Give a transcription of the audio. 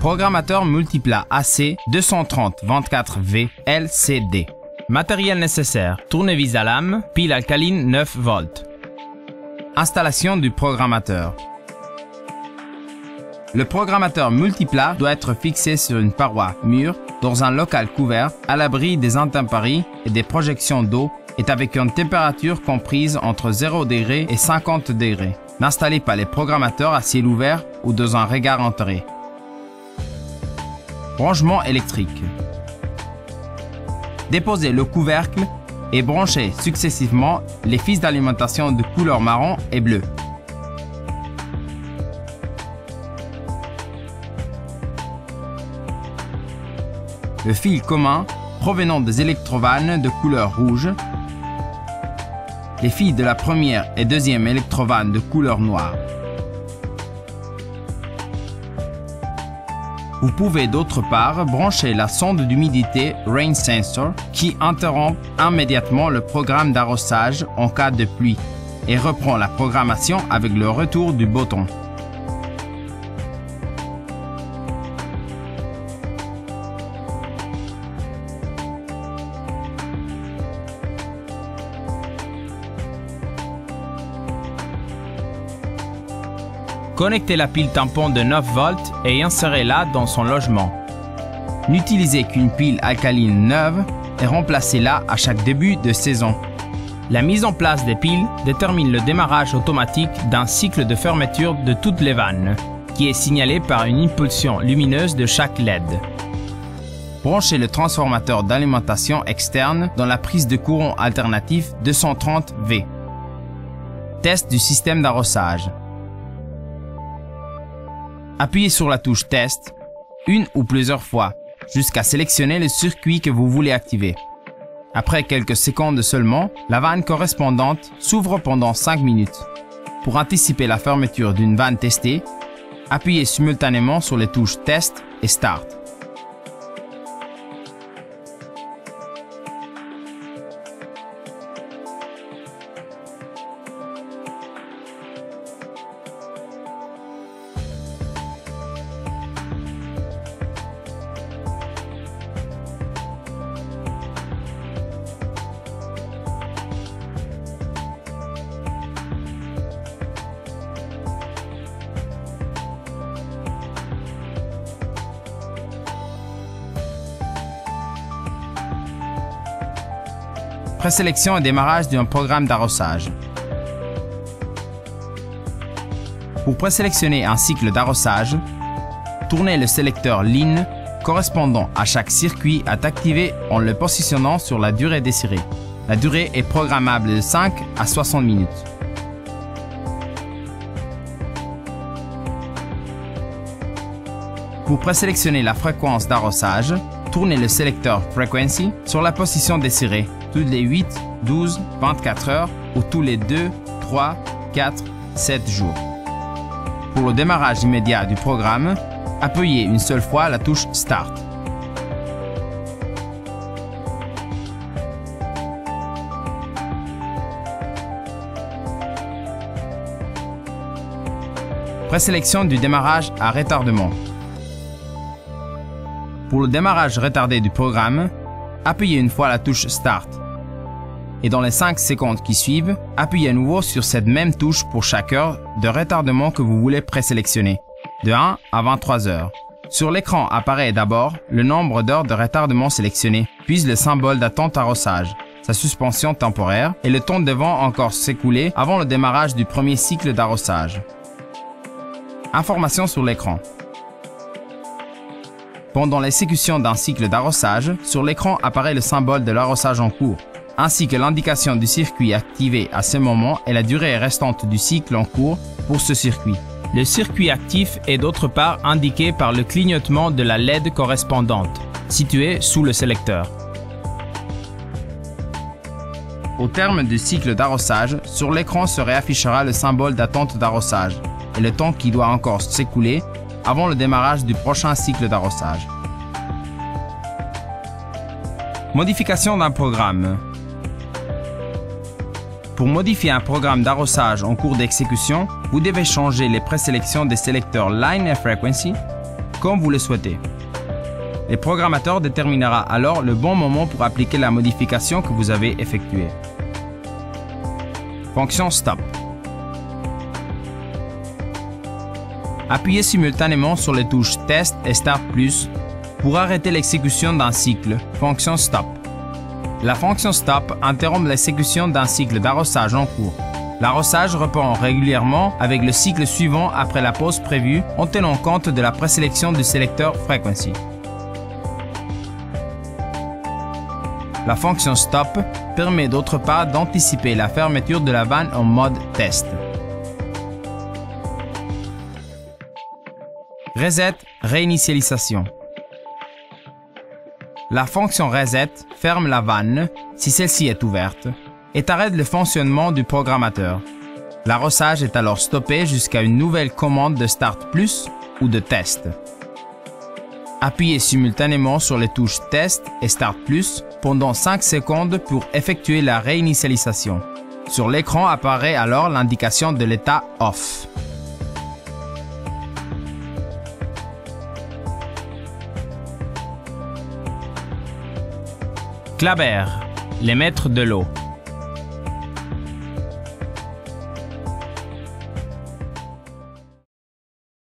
Programmateur multiplat AC 230-24V LCD. Matériel nécessaire: tournevis à lame, pile alcaline 9 volts. Installation du programmateur. Le programmateur multiplat doit être fixé sur une paroi mûre dans un local couvert, à l'abri des intempéries et des projections d'eau, et avec une température comprise entre 0 degrés et 50 degrés. N'installez pas les programmateurs à ciel ouvert ou dans un regard enterré. Branchement électrique. Déposez le couvercle et branchez successivement les fils d'alimentation de couleur marron et bleu. Le fil commun provenant des électrovannes de couleur rouge. Les fils de la première et deuxième électrovanne de couleur noire. Vous pouvez d'autre part brancher la sonde d'humidité Rain Sensor qui interrompt immédiatement le programme d'arrosage en cas de pluie et reprend la programmation avec le retour du bouton. Connectez la pile tampon de 9 volts et insérez-la dans son logement. N'utilisez qu'une pile alcaline neuve et remplacez-la à chaque début de saison. La mise en place des piles détermine le démarrage automatique d'un cycle de fermeture de toutes les vannes, qui est signalé par une impulsion lumineuse de chaque LED. Branchez le transformateur d'alimentation externe dans la prise de courant alternatif 230V. Test du système d'arrosage. Appuyez sur la touche Test une ou plusieurs fois jusqu'à sélectionner le circuit que vous voulez activer. Après quelques secondes seulement, la vanne correspondante s'ouvre pendant 5 minutes. Pour anticiper la fermeture d'une vanne testée, appuyez simultanément sur les touches Test et Start. Présélection et démarrage d'un programme d'arrosage. Pour présélectionner un cycle d'arrosage, tournez le sélecteur Line correspondant à chaque circuit à activer en le positionnant sur la durée désirée. La durée est programmable de 5 à 60 minutes. Pour présélectionner la fréquence d'arrosage, tournez le sélecteur Frequency sur la position désirée, toutes les 8, 12, 24 heures ou tous les 2, 3, 4, 7 jours. Pour le démarrage immédiat du programme, appuyez une seule fois la touche Start. Présélection du démarrage à retardement. Pour le démarrage retardé du programme, appuyez une fois la touche Start. Et dans les 5 secondes qui suivent, appuyez à nouveau sur cette même touche pour chaque heure de retardement que vous voulez présélectionner, de 1 à 23 heures. Sur l'écran apparaît d'abord le nombre d'heures de retardement sélectionné, puis le symbole d'attente arrosage, sa suspension temporaire et le temps devant encore s'écouler avant le démarrage du premier cycle d'arrosage. Informations sur l'écran. Pendant l'exécution d'un cycle d'arrosage, sur l'écran apparaît le symbole de l'arrosage en cours, ainsi que l'indication du circuit activé à ce moment et la durée restante du cycle en cours pour ce circuit. Le circuit actif est d'autre part indiqué par le clignotement de la LED correspondante, située sous le sélecteur. Au terme du cycle d'arrosage, sur l'écran se réaffichera le symbole d'attente d'arrosage et le temps qui doit encore s'écouler avant le démarrage du prochain cycle d'arrosage. Modification d'un programme. Pour modifier un programme d'arrosage en cours d'exécution, vous devez changer les présélections des sélecteurs Line et Frequency comme vous le souhaitez. Le programmateur déterminera alors le bon moment pour appliquer la modification que vous avez effectuée. Fonction Stop. Appuyez simultanément sur les touches Test et Start Plus pour arrêter l'exécution d'un cycle. Fonction Stop. La fonction Stop interrompt l'exécution d'un cycle d'arrosage en cours. L'arrosage reprend régulièrement avec le cycle suivant après la pause prévue en tenant compte de la présélection du sélecteur Frequency. La fonction Stop permet d'autre part d'anticiper la fermeture de la vanne en mode test. Reset, réinitialisation. La fonction Reset ferme la vanne si celle-ci est ouverte et arrête le fonctionnement du programmateur. L'arrosage est alors stoppé jusqu'à une nouvelle commande de Start Plus ou de Test. Appuyez simultanément sur les touches Test et Start Plus pendant 5 secondes pour effectuer la réinitialisation. Sur l'écran apparaît alors l'indication de l'état Off. Clabber, les maîtres de l'eau.